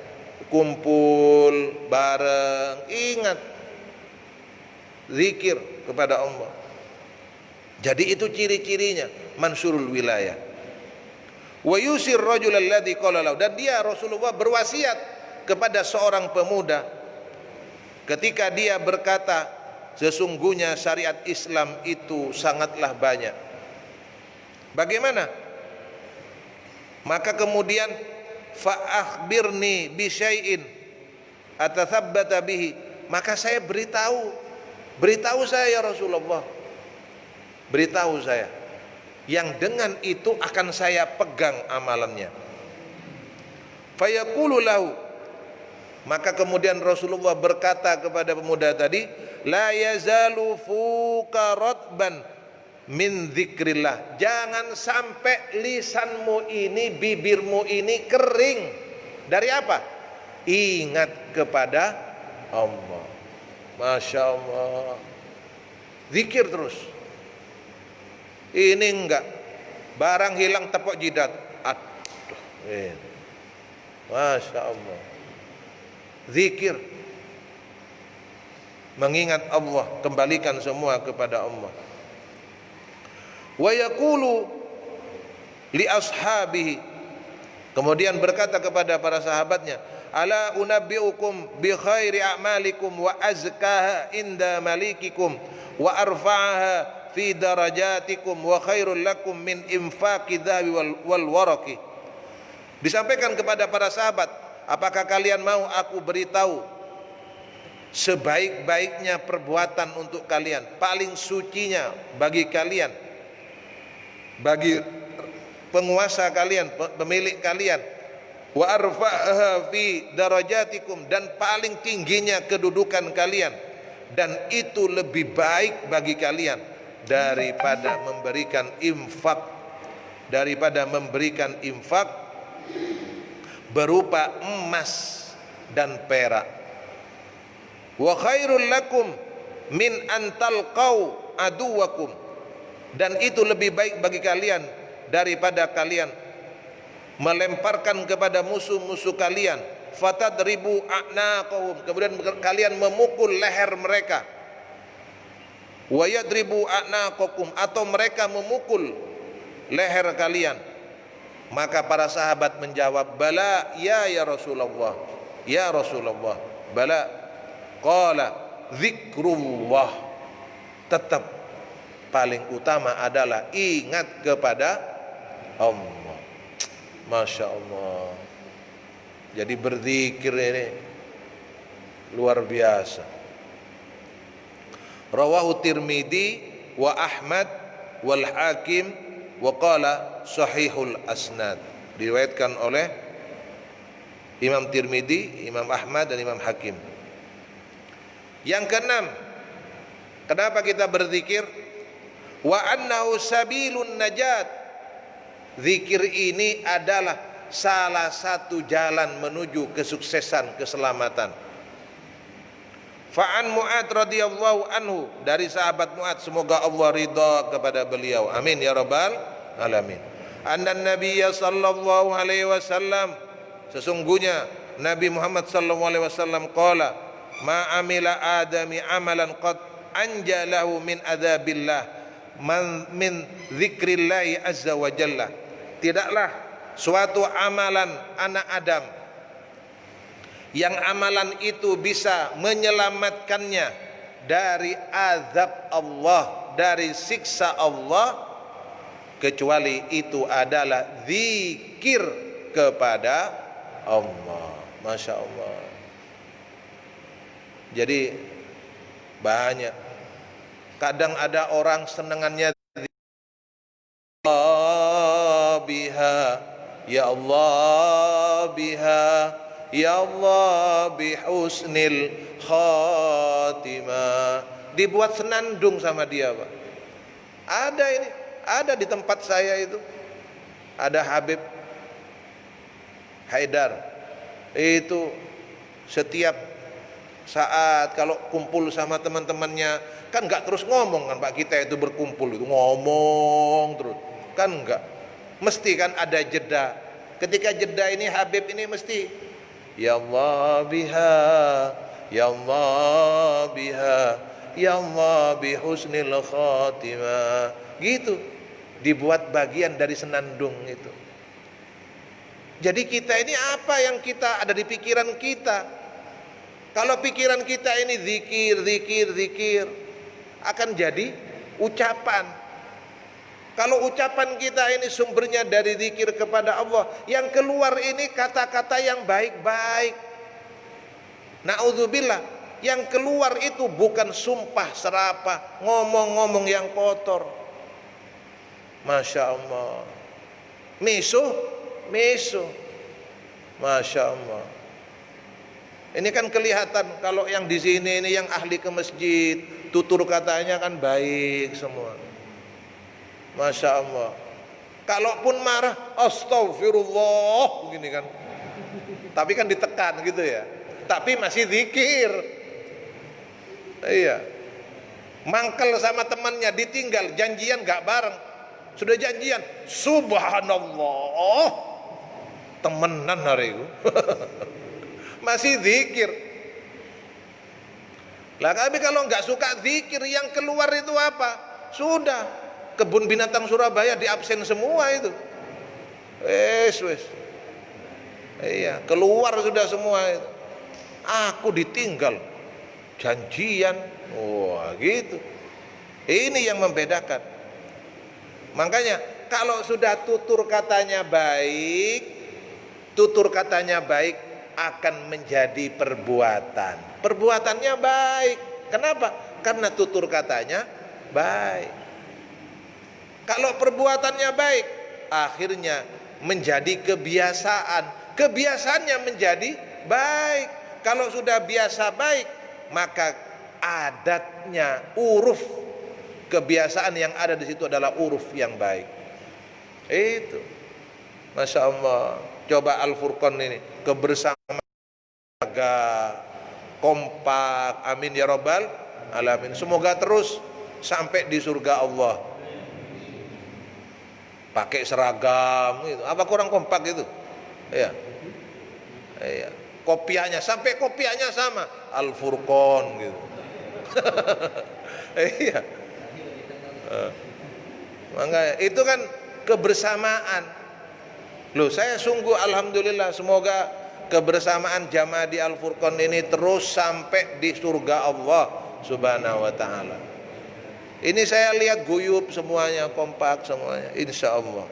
kumpul bareng, ingat zikir kepada Allah. Jadi itu ciri-cirinya mansurul wilayah. Wa yusir rajul alladhi qala lahu, dan dia Rasulullah berwasiat kepada seorang pemuda ketika dia berkata, sesungguhnya syariat Islam itu sangatlah banyak. Bagaimana? Maka kemudian fa akhbirni bi syai'in atathabbata bihi, maka saya beritahu saya ya Rasulullah, beritahu saya yang dengan itu akan saya pegang amalannya. Fayaqulu lahu, maka kemudian Rasulullah berkata kepada pemuda tadi, la yazalu fuka ratban min dzikrillah, jangan sampai lisanmu ini, bibirmu ini kering dari apa? Ingat kepada Allah. Masya Allah, zikir terus. Ini enggak, barang hilang tepuk jidat. Aduh, Masya Allah, zikir, mengingat Allah, kembalikan semua kepada Allah. Wa yaqulu li ashabihi, kemudian berkata kepada para sahabatnya, ala unabbiukum bi khairi a'malikum wa azkaha inda malikikum wa arfa'aha fi darajatikum wa khairul lakum min infaqi dhahabi wal waraqi. Disampaikan kepada para sahabat, apakah kalian mau aku beritahu sebaik-baiknya perbuatan untuk kalian, paling sucinya bagi kalian, bagi penguasa kalian, pemilik kalian, wa arfa'aha fi darajatikum, dan paling tingginya kedudukan kalian, dan itu lebih baik bagi kalian daripada memberikan infak berupa emas dan perak. Wa khairul lakum min antalqau aduwakum, dan itu lebih baik bagi kalian daripada kalian melemparkan kepada musuh-musuh kalian, fatadribu a'naqahum, kemudian kalian memukul leher mereka, wa yadribu a'naqakum, atau mereka memukul leher kalian. Maka para sahabat menjawab, bala ya Rasulullah, ya Rasulullah, bala. Qala zikrullah, tetap paling utama adalah ingat kepada Allah. Masya Allah. Jadi berzikir ini luar biasa. Rawahu Tirmidzi wa Ahmad wal Hakim wa qala sahihul asnad. Diriwayatkan oleh Imam Tirmidzi, Imam Ahmad dan Imam Hakim. Yang keenam, kenapa kita berzikir? Wa annahu sabilun najat. Zikir ini adalah salah satu jalan menuju kesuksesan, keselamatan. Fa'an Mu'ad radhiyallahu anhu, dari sahabat Mu'ad, semoga Allah ridha kepada beliau, amin ya rabbal alamin. Anna Nabiyya sallallahu alaihi wasallam, sesungguhnya Nabi Muhammad sallallahu alaihi wasallam qala, ma amila adami amalan qad anjalahu min adzabillah min zikrillahi azza wa jalla. Tidaklah suatu amalan anak Adam yang amalan itu bisa menyelamatkannya dari azab Allah, dari siksa Allah, kecuali itu adalah zikir kepada Allah. Masya Allah. Jadi banyak. Kadang ada orang senengannya Allah biha, ya Allah biha, ya Allah bihusnil khatimah. Dibuat senandung sama dia, Pak. Ada ini, ada di tempat saya itu. Ada Habib Haidar. Itu setiap saat kalau kumpul sama teman-temannya, kan nggak terus ngomong kan Pak, kita itu berkumpul itu ngomong terus kan, nggak, mesti kan ada jeda. Ketika jeda ini Habib ini mesti ya Allah biha, ya Allah biha, ya Allah bihusnil khatimah, gitu, dibuat bagian dari senandung itu. Jadi kita ini apa yang kita ada di pikiran kita? Kalau pikiran kita ini zikir, zikir, zikir, akan jadi ucapan. Kalau ucapan kita ini sumbernya dari zikir kepada Allah, yang keluar ini kata-kata yang baik-baik. Na'udzubillah, yang keluar itu bukan sumpah serapah, ngomong-ngomong yang kotor. Masya Allah. Misuh, misuh. Masya Allah. Ini kan kelihatan kalau yang di sini ini yang ahli ke masjid, tutur katanya kan baik semua. Masya Allah. Kalaupun marah, astagfirullah, begini kan. Tapi kan ditekan gitu ya. Tapi masih zikir. Iya. Mangkel sama temannya, ditinggal, janjian gak bareng. Sudah janjian, subhanallah, temenan hari itu. Masih zikir. Lah tapi kalau nggak suka zikir, yang keluar itu apa? Sudah, kebun binatang Surabaya diabsen semua itu. Wes. Iya, keluar sudah semua itu. Aku ditinggal, janjian. Wah, gitu. Ini yang membedakan. Makanya kalau sudah tutur katanya baik, akan menjadi perbuatan. Perbuatannya baik. Kenapa? Karena tutur katanya baik. Kalau perbuatannya baik, akhirnya menjadi kebiasaan. Kebiasaannya menjadi baik. Kalau sudah biasa baik, maka adatnya, uruf, kebiasaan yang ada di situ adalah uruf yang baik. Itu. Masya Allah. Coba Al-Furqan ini, kebersamaan, kompak, amin ya rabbal alamin. Semoga terus sampai di surga Allah. Pakai seragam gitu. Apa kurang kompak itu? Iya. Iya. Kopiahnya, sampai kopiahnya sama, Al-Furqan gitu. Iya. Makanya itu kan kebersamaan. Loh, saya sungguh alhamdulillah, semoga kebersamaan jamaah di Al-Furqan ini terus sampai di surga Allah Subhanahu wa taala. Ini saya lihat guyup semuanya, kompak semuanya, insya Allah.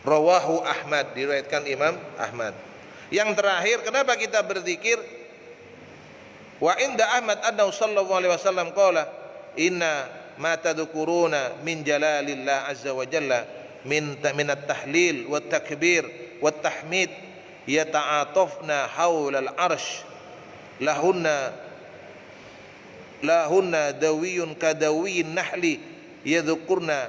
Rawahu Ahmad, diriwayatkan Imam Ahmad. Yang terakhir, kenapa kita berzikir? Wa inda Ahmad annahu sallallahu alaihi wasallam qala inna ma tadhkuruna min jalalillah azza wa jalla min at-tahlil wa takbir wa tahmid yata'atafna hawla al-arsh lahunna dawiyun kadawiyin nahli yadhkurna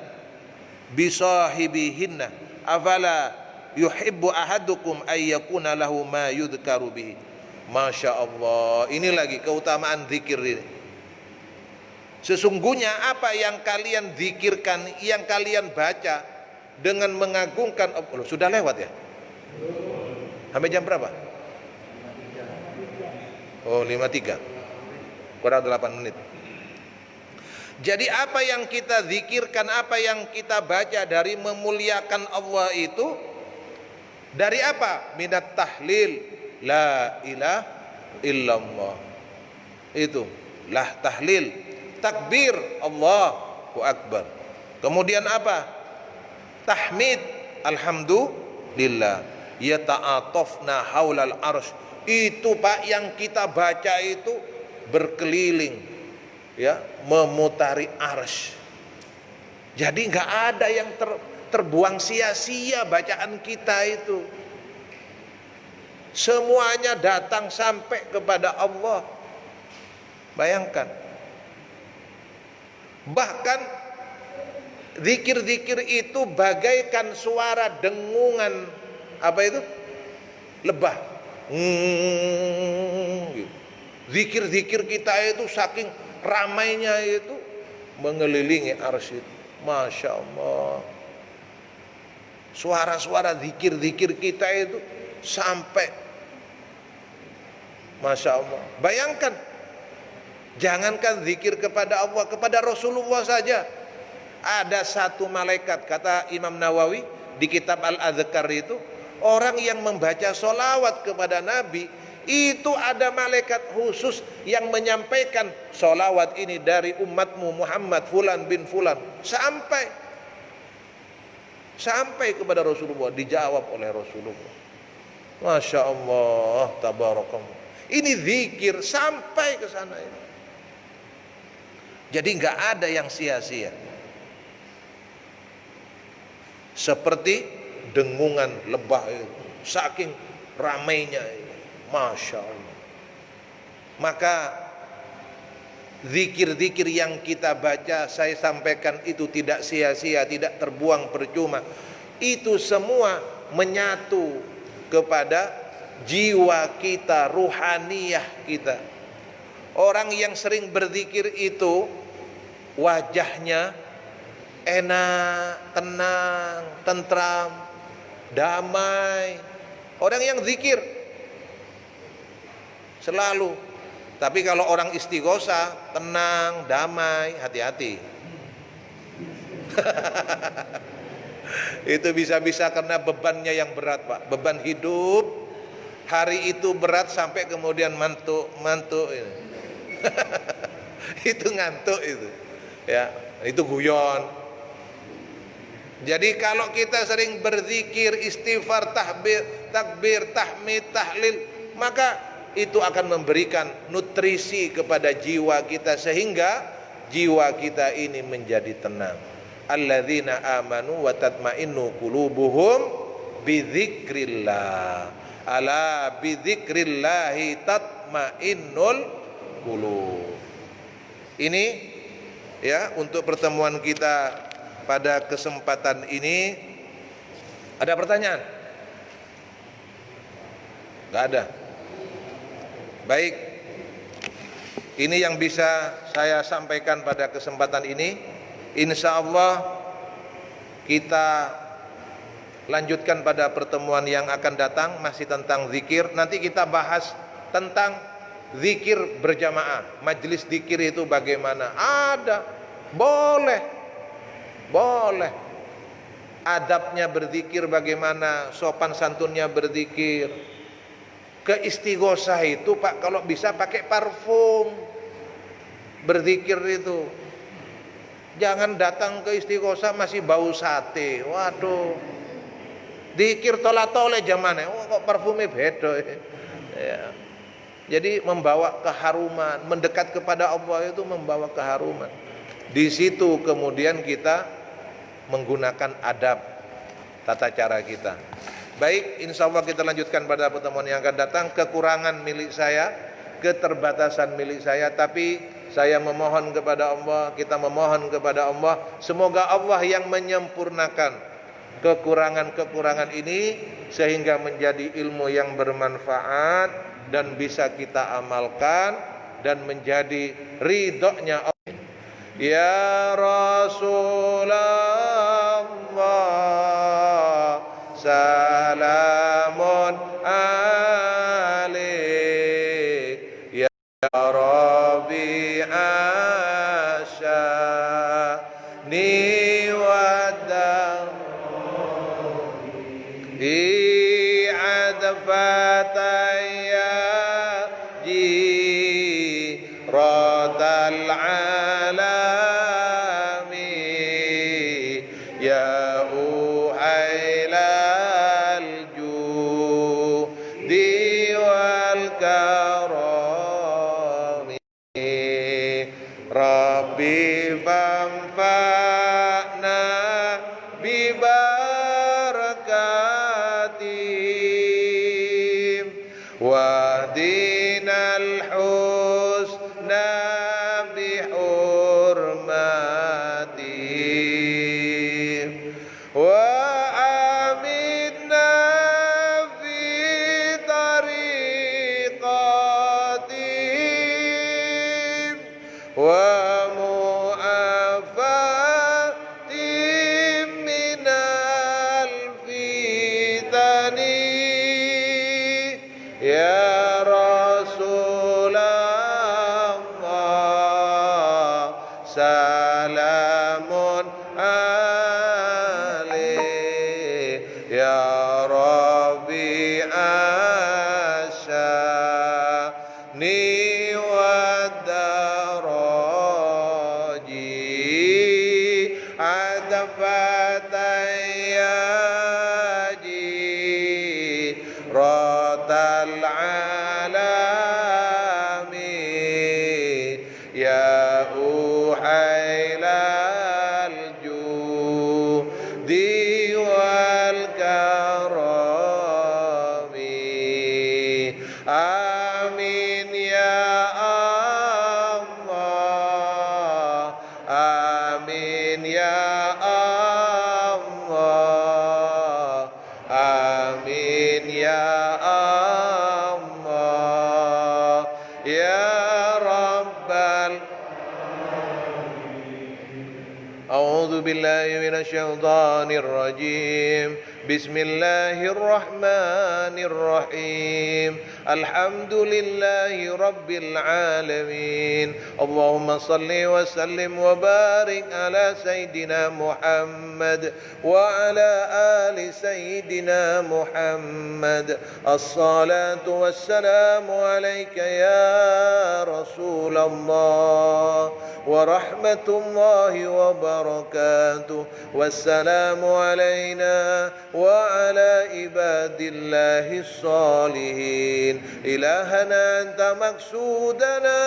bisahibihinna afala yuhibbu ahadukum ay yakuna lahu ma yudhkaru bihi. Masya Allah, ini lagi keutamaan zikir ini. Sesungguhnya apa yang kalian zikirkan, yang kalian baca dengan mengagungkan Allah. Sudah lewat ya? Sampai jam berapa? Oh, 5.3 kurang 8 menit. Jadi apa yang kita zikirkan, apa yang kita baca dari memuliakan Allah itu dari apa? Minat tahlil la ilaha illallah. Itu lah tahlil, takbir Allahu akbar. Kemudian apa? Tahmid alhamdulillah. Yata'atafna haulal arsh. Itu Pak yang kita baca itu berkeliling ya, memutari arsy. Jadi nggak ada yang terbuang sia-sia bacaan kita itu. Semuanya datang sampai kepada Allah. Bayangkan. Bahkan zikir-zikir itu bagaikan suara dengungan apa itu? Lebah. Zikir-zikir kita itu saking ramainya itu mengelilingi arsy. Masya Allah. Suara-suara zikir-zikir kita itu sampai, Masya Allah. Bayangkan, jangankan zikir kepada Allah, kepada Rasulullah saja ada satu malaikat, kata Imam Nawawi di kitab Al-Adhkar itu, orang yang membaca sholawat kepada Nabi itu ada malaikat khusus yang menyampaikan sholawat ini dari umatmu Muhammad fulan bin fulan sampai kepada Rasulullah, dijawab oleh Rasulullah. Masya Allah, tabarakallah. Ini zikir sampai ke sana ini. Jadi nggak ada yang sia-sia. Seperti dengungan lebah itu, saking ramainya itu. Masya Allah. Maka zikir-zikir yang kita baca, saya sampaikan itu tidak sia-sia, tidak terbuang percuma. Itu semua menyatu kepada jiwa kita, ruhaniyah kita. Orang yang sering berzikir itu wajahnya enak, tenang, tentram, damai. Orang yang zikir selalu. Tapi kalau orang istighosah, tenang, damai, hati-hati. Itu bisa-bisa karena bebannya yang berat, Pak. Beban hidup hari itu berat sampai kemudian mantuk ini. Itu ngantuk itu. Ya, itu guyon. Jadi kalau kita sering berzikir, istighfar, takbir, tahmid, tahlil, maka itu akan memberikan nutrisi kepada jiwa kita sehingga jiwa kita ini menjadi tenang. Alladzina amanu wa tatmainnu qulubuhum bidzikrillah. Ala bidzikrillahi tatmainnul qulub. Ini ya untuk pertemuan kita pada kesempatan ini. Ada pertanyaan? Enggak ada. Baik. Ini yang bisa saya sampaikan pada kesempatan ini. Insya Allah kita lanjutkan pada pertemuan yang akan datang, masih tentang zikir. Nanti kita bahas tentang zikir berjamaah. Majelis zikir itu bagaimana? Ada, boleh. Adabnya berzikir bagaimana, sopan santunnya berzikir. ke istighosah itu Pak kalau bisa pakai parfum. Berzikir itu. Jangan datang ke istighosah masih bau sate. Waduh. Dikir tola-tole zamane. Oh, kok parfumnya beda. Ya. Jadi membawa keharuman, mendekat kepada Allah itu membawa keharuman. Di situ kemudian kita menggunakan adab tata cara kita. Baik, insya Allah kita lanjutkan pada pertemuan yang akan datang. Kekurangan milik saya, keterbatasan milik saya, tapi saya memohon kepada Allah, kita memohon kepada Allah, semoga Allah yang menyempurnakan kekurangan-kekurangan ini sehingga menjadi ilmu yang bermanfaat dan bisa kita amalkan dan menjadi ridhonya Allah. Ya Rasulullah, salamun alaik ya Rabbi asyani wadhi adfataya jiradal alami ya uhailal judi wal karami Rabbi famfa'na bibarakati wahdinal husna bihurmati wa aminna fi tariqati wa mu'afati minal fitani ya Rasulullah salamun alaik ya Rabbi asyani wadaraji adafatayaji ratal alami ya uhailal judi wal karami amin ya Allah amin ya Allah amin ya Allah ya Rabbal A'udzu billahi minasy syaithanir rajim. Bismillahirrahmanirrahim. Alhamdulillahi rabbil alamin. Allahumma salli wa sallim wa barik ala sayyidina Muhammad wa ala ali sayyidina Muhammad. As-salatu wassalamu alayka ya Rasulullah wa rahmatullahi wa barakatuh. Wassalamu alayna wa ala ibadillahi salihin. Ilahana anta maksudana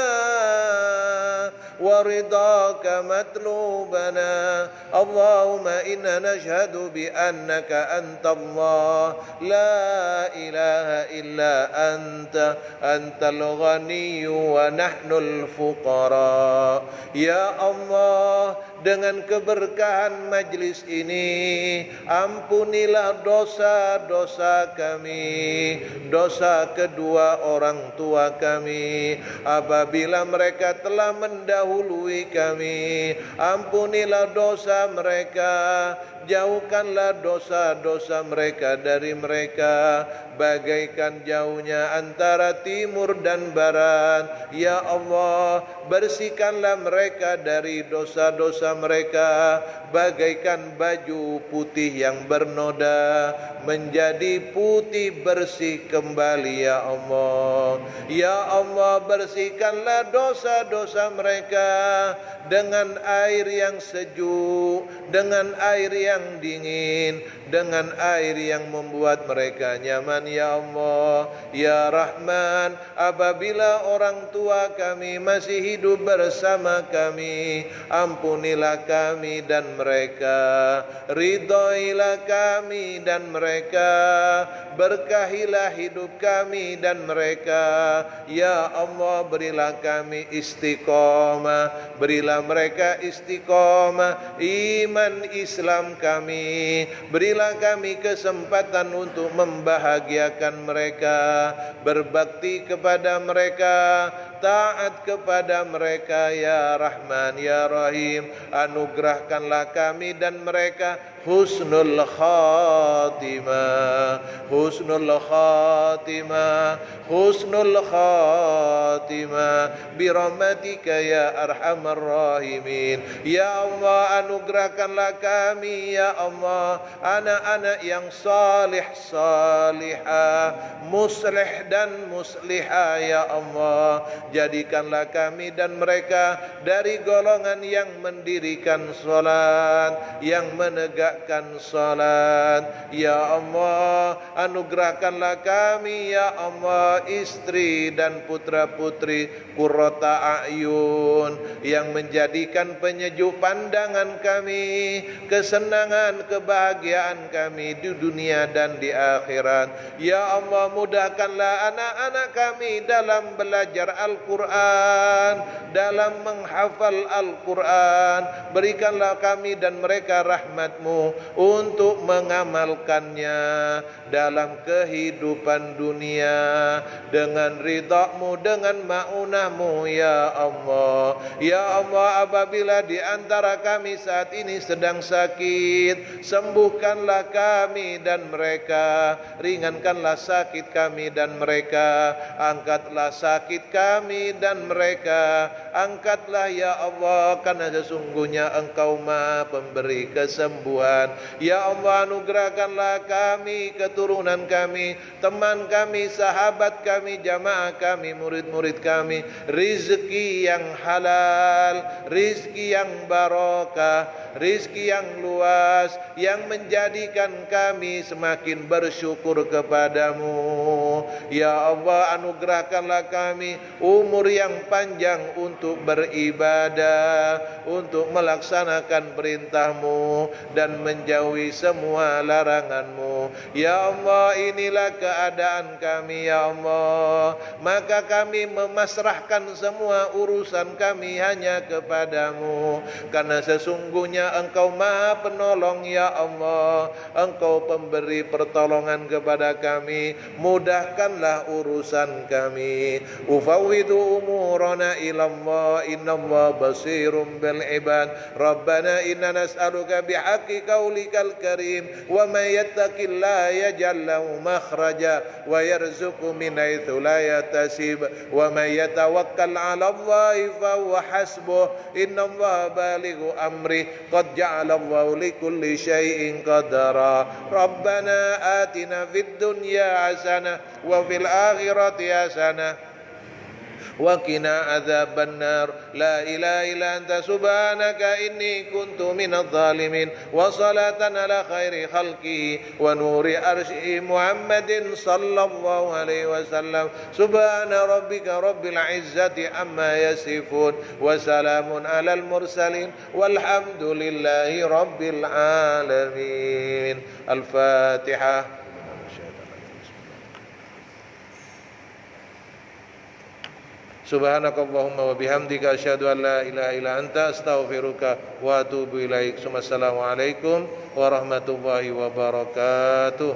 wa ridaka matlubana. Allahumma inna nashhadu bi annaka anta Allah la ilaha illa anta antal ghaniyyu wa nahnul fuqara. Ya Allah, dengan keberkahan majlis ini ampunilah dosa-dosa kami, dosa kedua orang tua kami apabila mereka telah mendahului kami. Ampunilah dosa mereka jauhkanlah dosa-dosa mereka dari mereka bagaikan jauhnya antara timur dan barat. Ya Allah, bersihkanlah mereka dari dosa-dosa mereka bagaikan baju putih yang bernoda menjadi putih bersih kembali. Ya Allah, ya Allah, bersihkanlah dosa-dosa mereka dengan air yang sejuk, dengan air yang dingin, dengan air yang membuat mereka nyaman. Ya Allah, ya Rahman, apabila orang tua kami masih hidup bersama kami, ampunilah kami dan mereka, ridhoilah kami dan mereka, berkahilah hidup kami dan mereka. Ya Allah, berilah kami istiqomah, berilah mereka istiqomah iman Islam kami, berilah kami kesempatan untuk membahagiakan mereka, berbakti kepada mereka, taat kepada mereka. Ya Rahman, ya Rahim, anugerahkanlah kami dan mereka husnul khatimah, husnul khatimah, husnul khatimah birahmatika ya arhamar rahimin. Ya Allah, anugerahkanlah kami ya Allah anak-anak yang salih salihah, muslih dan muslihah. Ya Allah, jadikanlah kami dan mereka dari golongan yang mendirikan salat, yang menegakkan salat. Ya Allah, anugerahkanlah kami ya Allah istri dan putra-putri qurrata a'yun yang menjadikan penyejuk pandangan kami, kesenangan, kebahagiaan kami di dunia dan di akhirat. Ya Allah, mudahkanlah anak-anak kami dalam belajar Al-Quran, dalam menghafal Al-Quran. Berikanlah kami dan mereka rahmat-Mu untuk mengamalkannya dalam kehidupan dunia dengan ridha-Mu, dengan ma'unah-Mu. Ya Allah, ya Allah, apabila di antara kami saat ini sedang sakit, sembuhkanlah kami dan mereka, ringankanlah sakit kami dan mereka, angkatlah sakit kami dan mereka, angkatlah ya Allah, karena sesungguhnya Engkau Maha Pemberi kesembuhan. Ya Allah, anugerahkanlah kami, keturunan kami, teman kami, sahabat kami, jamaah kami, murid-murid kami, rizki yang halal, rizki yang barokah, rizki yang luas, yang menjadikan kami semakin bersyukur kepadamu. Ya Allah, anugerahkanlah kami umur yang panjang untuk beribadah, untuk melaksanakan perintah-Mu dan menjauhi semua larangan-Mu. Ya Allah, inilah keadaan kami ya Allah, maka kami memasrahkan semua urusan kami hanya kepadamu, karena sesungguhnya Engkau Maha Penolong ya Allah, Engkau pemberi pertolongan kepada kami. Mudahkanlah urusan kami. Ufawwidu umurana ilallah, innallaha basirum bil ibad. Rabbana inna nas'aluka bihaqqi qaulikal karim, wa may yattaqillaha yaj'al lahu makhraja wa yarzuqhu min haitsu la yahtasib, wa may yatawakkal 'ala Allahi fa huwa hasbuh, innallaha balighu amri, qad ja'ala Allahu likulli syai'in qadara. Rabbana atina fid dunya hasanah wa fil akhirati hasanah wa qina adzabannar. La ilaha illa anta subhanaka inni kuntu minadh dhalimin. Wa salatan ala khairi khalqihi wa nuri arsyi Muhammadin sallallahu alaihi wasallam. Subhana rabbika rabbil izzati amma yasifun wa salamun alal mursalin walhamdulillahi rabbil alamin. Al-Fatihah. Subhanakallahumma wa bihamdika asyhadu an la ilaha illa anta astaghfiruka wa atubu ilaik. Assalamualaikum warahmatullahi wabarakatuh.